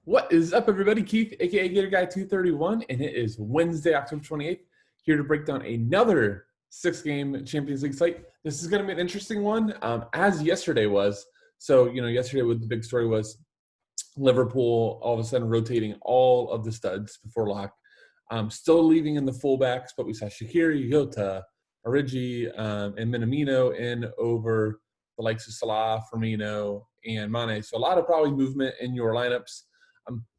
What is up, everybody? Keith, aka Gator Guy 231, and it is Wednesday, October 28th, here to break down another six-game Champions League slate. This is going to be an interesting one, as yesterday was. So, yesterday the big story was Liverpool all of a sudden rotating all of the studs before lock. Still leaving in the fullbacks, but we saw Shaqiri, Jota, Origi, and Minamino in over the likes of Salah, Firmino, and Mane. So a lot of probably movement in your lineups.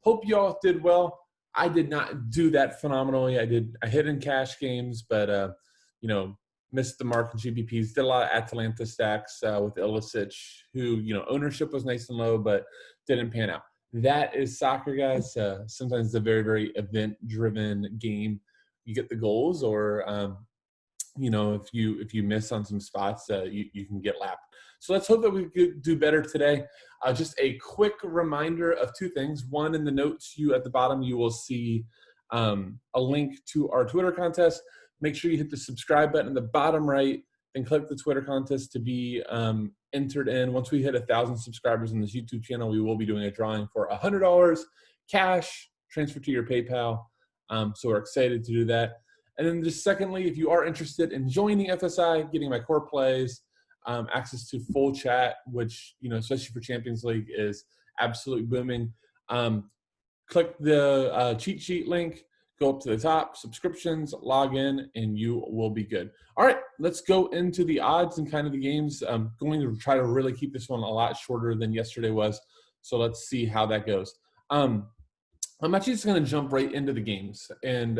Hope y'all did well. I did not do that phenomenally. I hit in cash games, but missed the mark in GPPs. Did a lot of Atalanta stacks with Ilicic, who ownership was nice and low, but didn't pan out. That is soccer, guys. Sometimes it's a very, very event-driven game. You get the goals, or if you miss on some spots, you can get lapped. So let's hope that we could do better today. Just a quick reminder of two things. One, in the notes at the bottom, you will see a link to our Twitter contest. Make sure you hit the subscribe button in the bottom right, and click the Twitter contest to be entered in. Once we hit 1,000 subscribers on this YouTube channel, we will be doing a drawing for $100 cash transfer to your PayPal. So we're excited to do that. And then just secondly, if you are interested in joining FSI, getting my core plays, access to full chat, which, especially for Champions League, is absolutely booming. Click the cheat sheet link, go up to the top, subscriptions, log in, and you will be good. All right, let's go into the odds and kind of the games. I'm going to try to really keep this one a lot shorter than yesterday was. So let's see how that goes. I'm actually just going to jump right into the games, and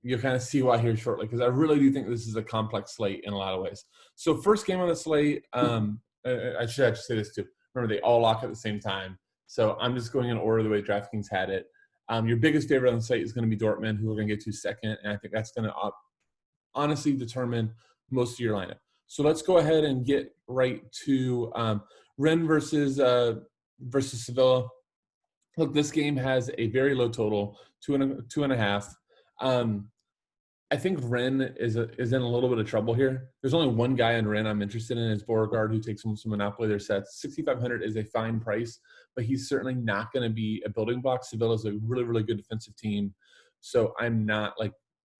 you'll kind of see why here shortly, because I really do think this is a complex slate in a lot of ways. So first game on the slate, I should actually say this too. Remember, they all lock at the same time. So I'm just going in order the way Draftkings had it. Your biggest favorite on the slate is going to be Dortmund, who we're going to get to second, and I think that's going to honestly determine most of your lineup. So let's go ahead and get right to Rennes versus Sevilla. Look, this game has a very low total, 2.5. I think Rennes is in a little bit of trouble here. There's only one guy in Rennes I'm interested in, is Beauregard, who takes some monopoly their sets. 6,500 is a fine price, but he's certainly not going to be a building block. Sevilla is a really, really good defensive team, so I'm not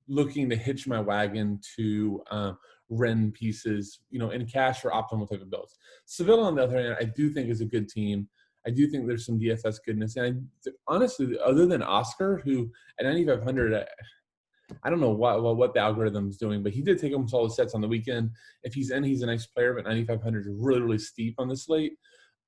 looking to hitch my wagon to Rennes pieces, in cash for optimal type of builds. Sevilla, on the other hand, I do think is a good team. I do think there's some DFS goodness, and honestly, other than Oscar, who at 9,500. I don't know what the algorithm's doing, but he did take almost all the sets on the weekend. If he's in, he's a nice player, but 9,500 is really, really steep on this slate.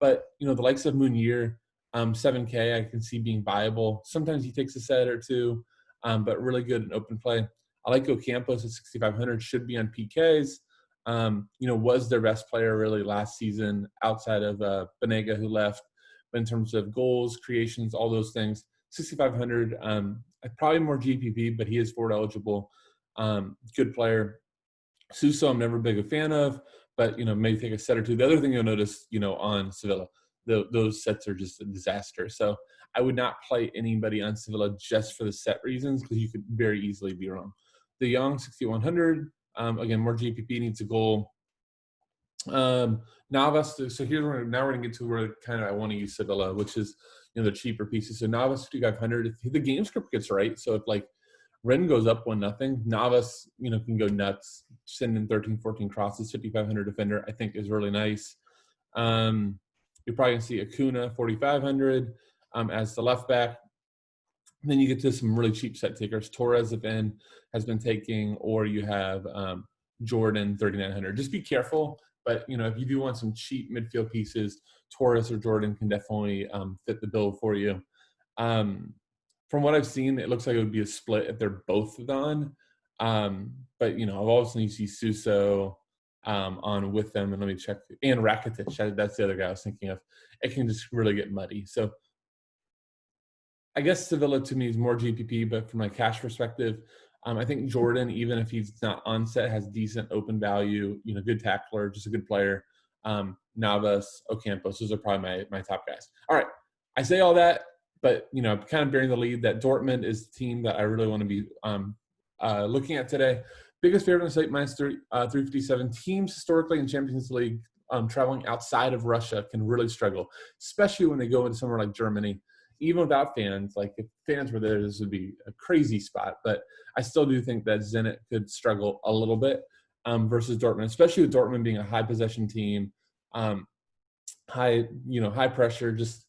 But, the likes of Munir, 7K, I can see being viable. Sometimes he takes a set or two, but really good in open play. I like Ocampos at 6,500, should be on PKs. Was their best player really last season outside of Banega, who left. But in terms of goals, creations, all those things, 6,500, probably more GPP, but he is forward eligible. Good player. Suso, I'm never big a fan of, but, maybe take a set or two. The other thing you'll notice, on Sevilla, those sets are just a disaster. So I would not play anybody on Sevilla just for the set reasons, because you could very easily be wrong. De Jong, 6,100. Again, more GPP, needs a goal. Navas, so now we're going to get to where kind of I want to use Sevilla, which is, the cheaper pieces. So Navas, 5,500. If the game script gets right, so if Rennes goes up 1-0, Navas, can go nuts, send in 13, 14 crosses. 5,500 defender, I think, is really nice. You're probably going to see Acuna, 4,500 as the left back. Then you get to some really cheap set takers. Torres, has been taking, or you have Jordan, 3,900. Just be careful. But, if you do want some cheap midfield pieces, Torres or Jordan can definitely fit the bill for you. From what I've seen, it looks like it would be a split if they're both done. But, I've also seen Suso on with them. And let me check. And Rakitic, that's the other guy I was thinking of. It can just really get muddy. So I guess Sevilla to me is more GPP, but from a cash perspective, I think Jordan, even if he's not on set, has decent open value, good tackler, just a good player. Navas, Ocampos, those are probably my top guys. All right, I say all that, but, kind of bearing the lead that Dortmund is the team that I really want to be looking at today. Biggest favorite on the site, minus 357. Teams historically in Champions League traveling outside of Russia can really struggle, especially when they go into somewhere like Germany. even without fans, like if fans were there, this would be a crazy spot. But I still do think that Zenit could struggle a little bit versus Dortmund, especially with Dortmund being a high possession team, high pressure. Just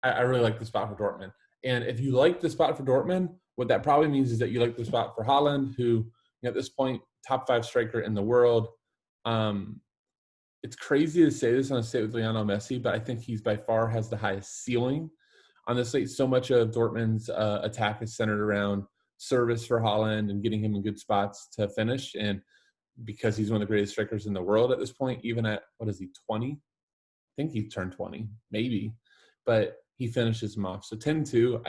I really like the spot for Dortmund. And if you like the spot for Dortmund, what that probably means is that you like the spot for Haaland, who at this point, top 5 striker in the world. It's crazy to say this on a slate with Lionel Messi, but I think he's by far has the highest ceiling on the slate. So much of Dortmund's attack is centered around service for Haaland and getting him in good spots to finish. And because he's one of the greatest strikers in the world at this point, even at, 20? I think he turned 20, maybe. But he finishes him off. So 10-2,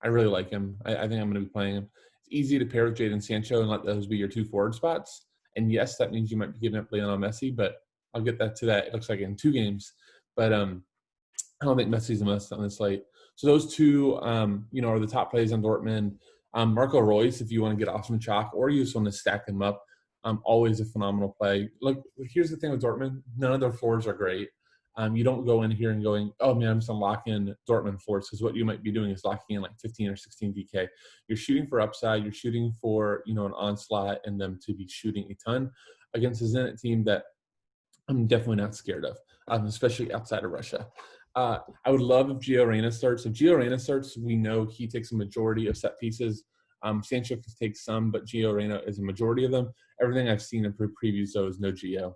I really like him. I think I'm going to be playing him. It's easy to pair with Jadon Sancho and let those be your 2 forward spots. And yes, that means you might be giving up Lionel Messi, but I'll get to that. It looks like in 2 games. But I don't think Messi's a must on this slate. So those 2, are the top plays on Dortmund. Marco Reus, if you want to get off some chalk or you just want to stack him up, always a phenomenal play. Look, here's the thing with Dortmund. None of their floors are great. You don't go in here and going, oh, man, I'm just going to lock in Dortmund floors, because what you might be doing is locking in like 15 or 16 DK. You're shooting for upside. You're shooting for, an onslaught and them to be shooting a ton against a Zenit team that I'm definitely not scared of, especially outside of Russia. I would love if Gio Reyna starts. If Gio Reyna starts, we know he takes a majority of set pieces. Sancho can take some, but Gio Reyna is a majority of them. Everything I've seen in previews, though, is no Gio.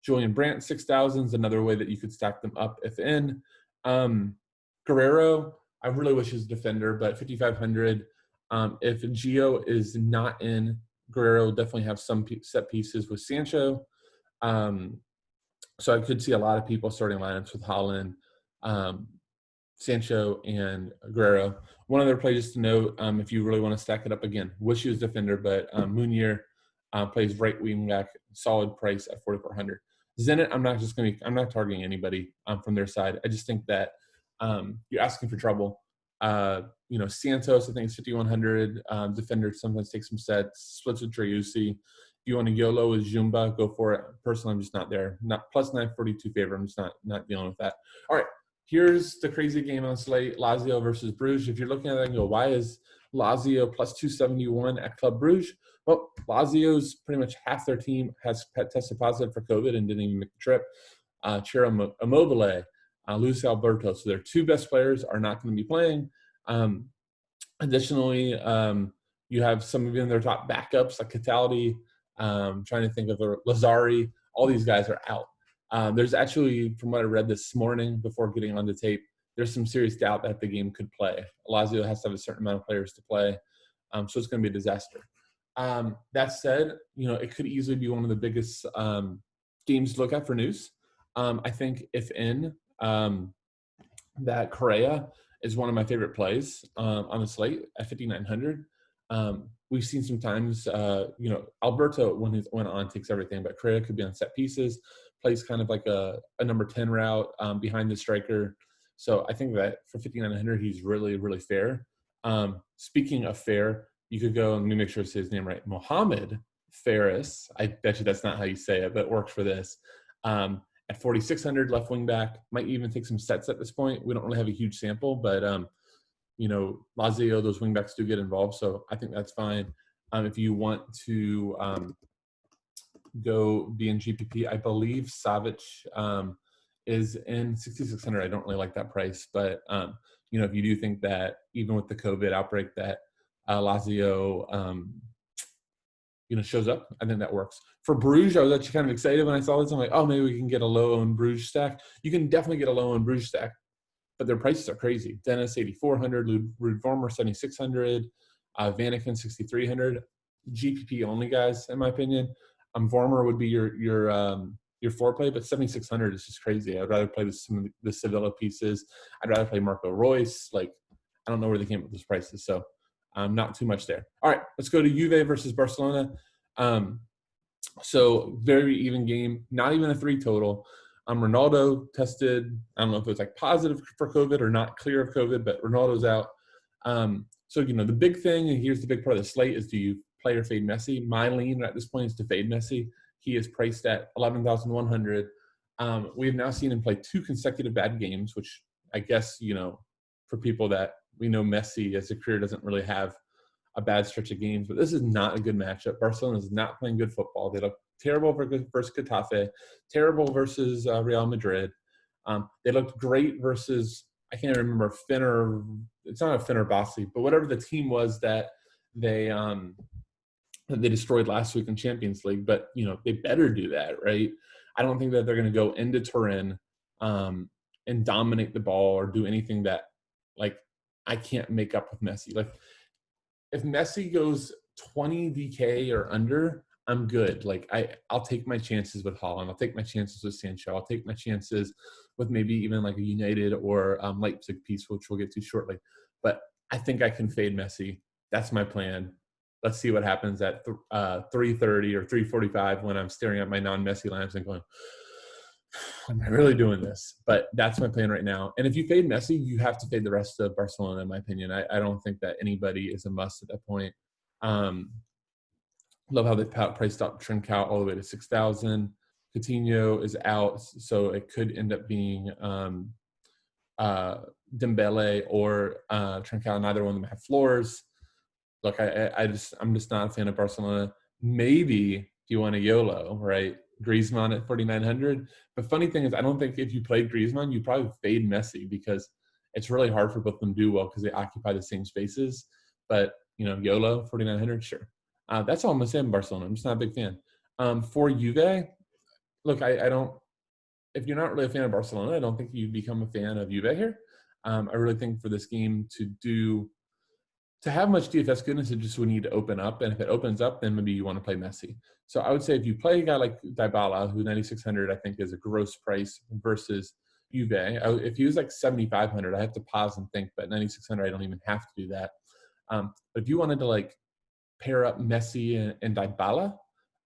Julian Brandt, 6,000 is another way that you could stack them up if in. Guerrero, I really wish he was a defender, but 5,500. If Gio is not in, Guerrero will definitely have some set pieces with Sancho. So I could see a lot of people starting lineups with Haaland, Sancho, and Guerrero. One other play just to note, if you really want to stack it up again, wish he was defender, but Munier plays right wing back, solid price at 4,400. Zenit, I'm not targeting anybody from their side. I just think that you're asking for trouble. Santos, I think it's 5,100. Defender sometimes takes some sets, splits with Driussi. If you want to YOLO with Jumba, go for it. Personally, I'm just not there. Not plus 942 favor. I'm just not dealing with that. All right, here's the crazy game on slate: Lazio versus Bruges. If you're looking at that and go, why is Lazio plus 271 at Club Bruges? Well, Lazio's pretty much half their team has tested positive for COVID and didn't even make the trip. Ciro Immobile, Luis Alberto. So their 2 best players are not going to be playing. Additionally, you have some of their top backups like Cataldi. Trying to think of Lazzari. All these guys are out. There's actually, from what I read this morning before getting on the tape, there's some serious doubt that the game could play. Lazio has to have a certain amount of players to play, so it's going to be a disaster. That said, it could easily be one of the biggest games to look at for news. I think if in, that Correa is one of my favorite plays on the slate at 5,900. We've seen sometimes, Alberto, when he went on, takes everything, but Correa could be on set pieces, plays kind of like a number 10 route behind the striker. So I think that for 5,900, he's really, really fair. Speaking of fair, you could go, and let me make sure I say his name right, Mohamed Faris. I bet you that's not how you say it, but it works for this. At 4,600, left wing back, might even take some sets at this point. We don't really have a huge sample, but Lazio, those wing backs do get involved, so I think that's fine. If you want to go be in GPP, I believe Savic is in 6,600. I don't really like that price, but if you do think that even with the COVID outbreak that Lazio shows up, I think that works. For Bruges, I was actually kind of excited when I saw this. I'm like, oh, maybe we can get a low-owned Bruges stack. You can definitely get a low-owned Bruges stack, but their prices are crazy. Dennis, 8,400, Ruud Vormer, 7,600, Vanaken, 6,300. GPP only, guys, in my opinion. Vormer would be your foreplay, but 7,600 is just crazy. I'd rather play some of the Sevilla pieces. I'd rather play Marco Reus. I don't know where they came up with those prices, so not too much there. All right, let's go to Juve versus Barcelona. So very even game, not even a 3 total. Ronaldo tested, I don't know if it was positive for COVID or not clear of COVID, but Ronaldo's out. So, the big thing, and here's the big part of the slate, is do you play or fade Messi? My lean at this point is to fade Messi. He is priced at 11,100. We've now seen him play 2 consecutive bad games, which I guess, for people that we know Messi as a career doesn't really have a bad stretch of games, but this is not a good matchup. Barcelona is not playing good football. They look terrible versus Getafe, terrible versus Real Madrid. They looked great versus, I can't remember, it's not a Fenerbahce, but whatever the team was that they destroyed last week in Champions League. But, they better do that, right? I don't think that they're going to go into Turin and dominate the ball or do anything that, I can't make up with Messi. If Messi goes 20 DK or under, I'm good. I'll take my chances with Haaland. I'll take my chances with Sancho. I'll take my chances with maybe even a United or Leipzig piece, which we'll get to shortly. But I think I can fade Messi. That's my plan. Let's see what happens at 3:30 or 3:45 when I'm staring at my non-Messi lines and going, am I really doing this? But that's my plan right now. And if you fade Messi, you have to fade the rest of Barcelona, in my opinion. I don't think that anybody is a must at that point. Love how they priced up Trincao all the way to 6,000. Coutinho is out, so it could end up being Dembele or Trincao. Neither one of them have floors. Look, I'm just not a fan of Barcelona. Maybe if you want a YOLO, right? Griezmann at 4,900. The funny thing is, I don't think if you played Griezmann, you probably fade Messi because it's really hard for both of them to do well because they occupy the same spaces. But, YOLO, 4,900, sure. That's all I'm going to say in Barcelona. I'm just not a big fan. For Juve, look, I don't – if you're not really a fan of Barcelona, I don't think you become a fan of Juve here. I really think for this game to have much DFS goodness, it just would need to open up. And if it opens up, then maybe you want to play Messi. So I would say if you play a guy like Dybala, who 9,600 I think is a gross price versus Juve. If he was 7,500, I have to pause and think. But 9,600, I don't even have to do that. But if you wanted to pair up Messi and Dybala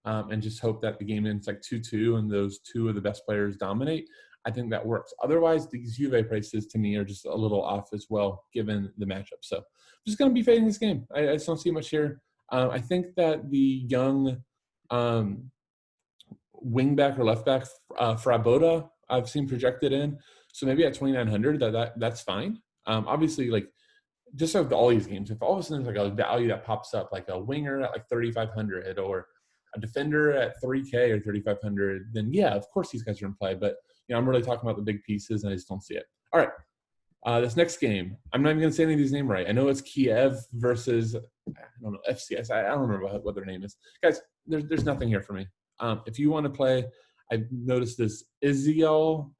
and just hope that the game ends 2-2 and those two of the best players dominate, I think that works. Otherwise, these Juve prices to me are just a little off as well, given the matchup. So I'm just going to be fading this game. I just don't see much here. I think that the young wingback or left back, Fraboda, I've seen projected in. So maybe at 2,900, that's fine. Obviously, just like all these games, if all of a sudden there's a value that pops up, like a winger at 3,500 or a defender at 3K or 3,500, then yeah, of course these guys are in play. But I'm really talking about the big pieces, and I just don't see it. All right, this next game, I'm not even going to say any of these names right. I know it's Kiev versus, I don't know, FCS. I don't remember what their name is. Guys, there's nothing here for me. If you want to play, I've noticed this Iziel,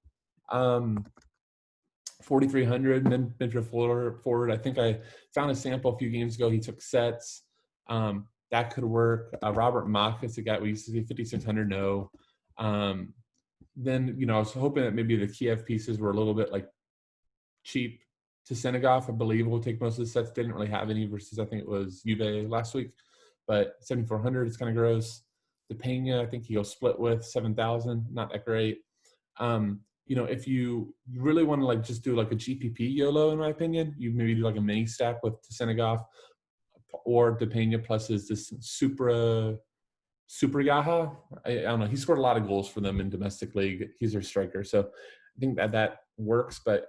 4,300 midfield forward. I think I found a sample a few games ago. He took sets. That could work. Robert Mock is the guy we used to see, 5,600. No. Then, I was hoping that maybe the Kiev pieces were a little bit cheap to Senegal. I believe will take most of the sets. Didn't really have any versus I think it was Juve last week. But 7,400 is kind of gross. The Pena, I think he'll split with 7,000. Not that great. If you really want to just do a GPP YOLO, in my opinion, you maybe do a mini stack with Senegal or DePena plus is this Super Gaha. I don't know. He scored a lot of goals for them in domestic league. He's their striker. So I think that works, but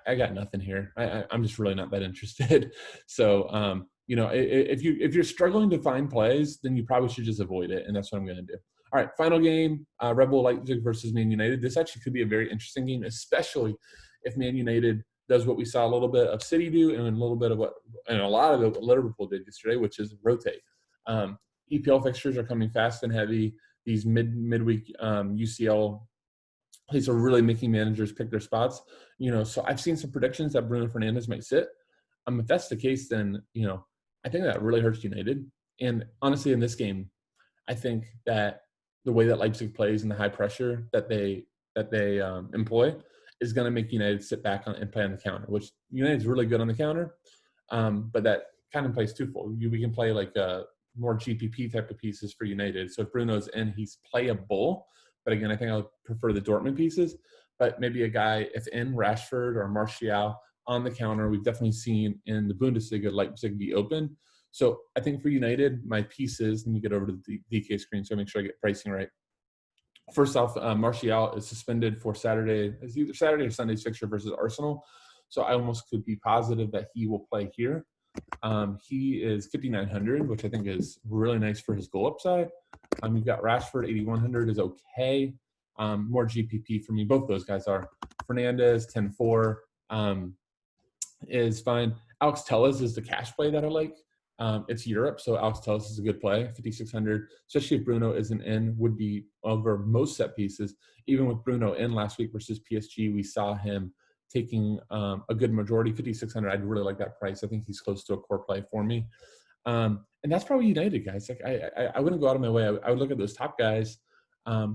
I got nothing here. I'm just really not that interested. So, if you're struggling to find plays, then you probably should just avoid it. And that's what I'm going to do. All right, final game, Red Bull Leipzig versus Man United. This actually could be a very interesting game, especially if Man United does what we saw a little bit of City do and a lot of what Liverpool did yesterday, which is rotate. EPL fixtures are coming fast and heavy. These midweek UCL plays are really making managers pick their spots. So I've seen some predictions that Bruno Fernandes might sit. If that's the case, then I think that really hurts United. And honestly, in this game, I think that the way that Leipzig plays and the high pressure that they employ is going to make United sit back and play on the counter, which United's really good on the counter. But that kind of plays twofold. We can play more GPP type of pieces for United. So if Bruno's in, he's playable. But again, I think I would prefer the Dortmund pieces. But maybe a guy, if in Rashford or Martial on the counter, we've definitely seen in the Bundesliga Leipzig be open. So I think for United, my pieces, let me get over to the DK screen so I make sure I get pricing right. First off, Martial is suspended for Saturday. It's either Saturday or Sunday's fixture versus Arsenal. So I almost could be positive that he will play here. He is 5,900, which I think is really nice for his goal upside. You've got Rashford, 8,100 is okay. More GPP for me. Both those guys are. Fernandez, 10.4 is fine. Alex Telles is the cash play that I like. It's Europe, so Alex Telles is a good play. 5,600, especially if Bruno isn't in, would be over most set pieces. Even with Bruno in last week versus PSG, we saw him taking a good majority. 5,600, I'd really like that price. I think he's close to a core play for me. And that's probably United, guys. Like I wouldn't go out of my way. I would look at those top guys.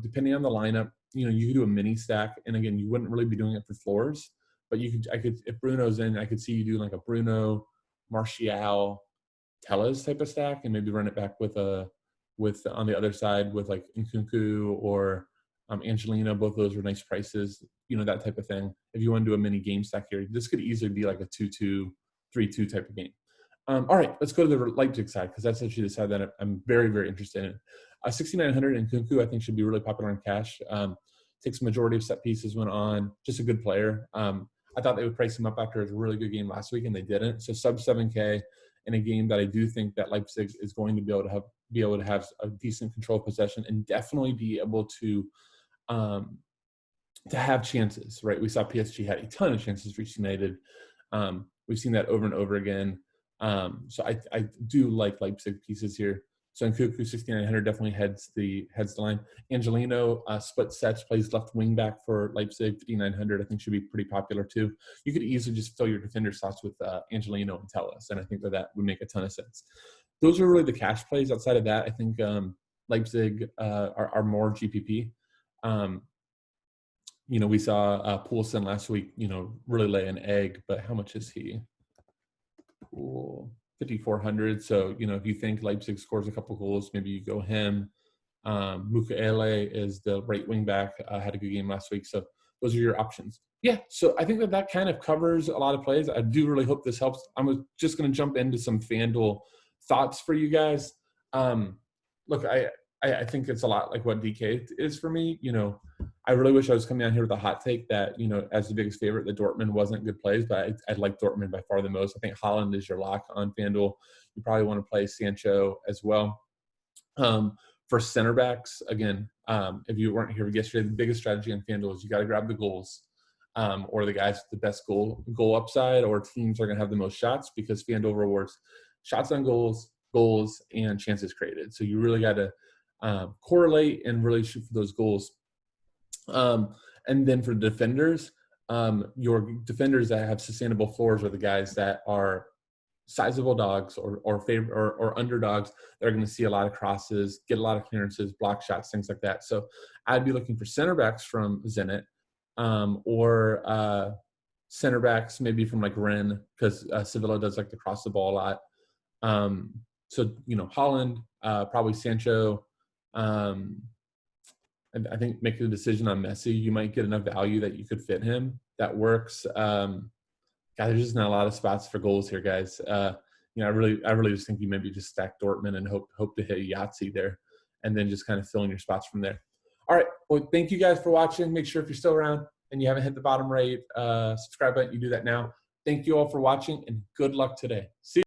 Depending on the lineup, you could do a mini stack. And again, you wouldn't really be doing it for floors. But if Bruno's in, I could see you do like a Bruno, Martial, Telles type of stack, and maybe run it back with on the other side with like Nkunku or Angelino. Both of those are nice prices, that type of thing. If you want to do a mini game stack here, this could easily be like a 2-2, 3-2 type of game. All right, let's go to the Leipzig side because that's actually the side that I'm very, very interested in. 6,900 Nkunku I think should be really popular in cash. Takes the majority of set pieces when on. Just a good player. I thought they would price him up after his really good game last week, and they didn't. So sub 7K in a game that I do think that Leipzig is going to be able to have a decent control of possession and definitely be able to have chances. Right? We saw PSG had a ton of chances for United. We've seen that over and over again. So I do like Leipzig pieces here. So Nkunku 6,900 definitely heads the line. Angelino split sets, plays left wing back for Leipzig. 5,900 I think should be pretty popular too. You could easily just fill your defender slots with Angelino and Telles, and I think that would make a ton of sense. Those are really the cash plays. Outside of that, I think Leipzig are more GPP. We saw Poulsen last week, really lay an egg, but how much is he? Cool. 5,400. So, if you think Leipzig scores a couple goals, maybe you go him. Mukiele is the right wing back. Had a good game last week. So those are your options. Yeah. So I think that kind of covers a lot of plays. I do really hope this helps. I'm just going to jump into some FanDuel thoughts for you guys. Look, I think it's a lot like what DK is for me. I really wish I was coming down here with a hot take that, as the biggest favorite, the Dortmund wasn't good plays, but I like Dortmund by far the most. I think Haaland is your lock on FanDuel. You probably want to play Sancho as well. For center backs, again, if you weren't here yesterday, the biggest strategy on FanDuel is you got to grab the goals or the guys with the best goal upside, or teams are going to have the most shots because FanDuel rewards shots on goals, and chances created. So you really got to correlate and really shoot for those goals. And then for defenders, your defenders that have sustainable floors are the guys that are sizable dogs or underdogs that are going to see a lot of crosses, get a lot of clearances, block shots, things like that. So I'd be looking for center backs from Zenit or center backs maybe from like Rennes because Sevilla does like to cross the ball a lot. So, Haaland, probably Sancho. I think make a decision on Messi. You might get enough value that you could fit him. That works. There's just not a lot of spots for goals here, guys. I really just think you maybe just stack Dortmund and hope to hit Yahtzee there, and then just kind of fill in your spots from there. All right. Well, thank you guys for watching. Make sure if you're still around and you haven't hit the bottom right subscribe button, you do that now. Thank you all for watching, and good luck today. See you.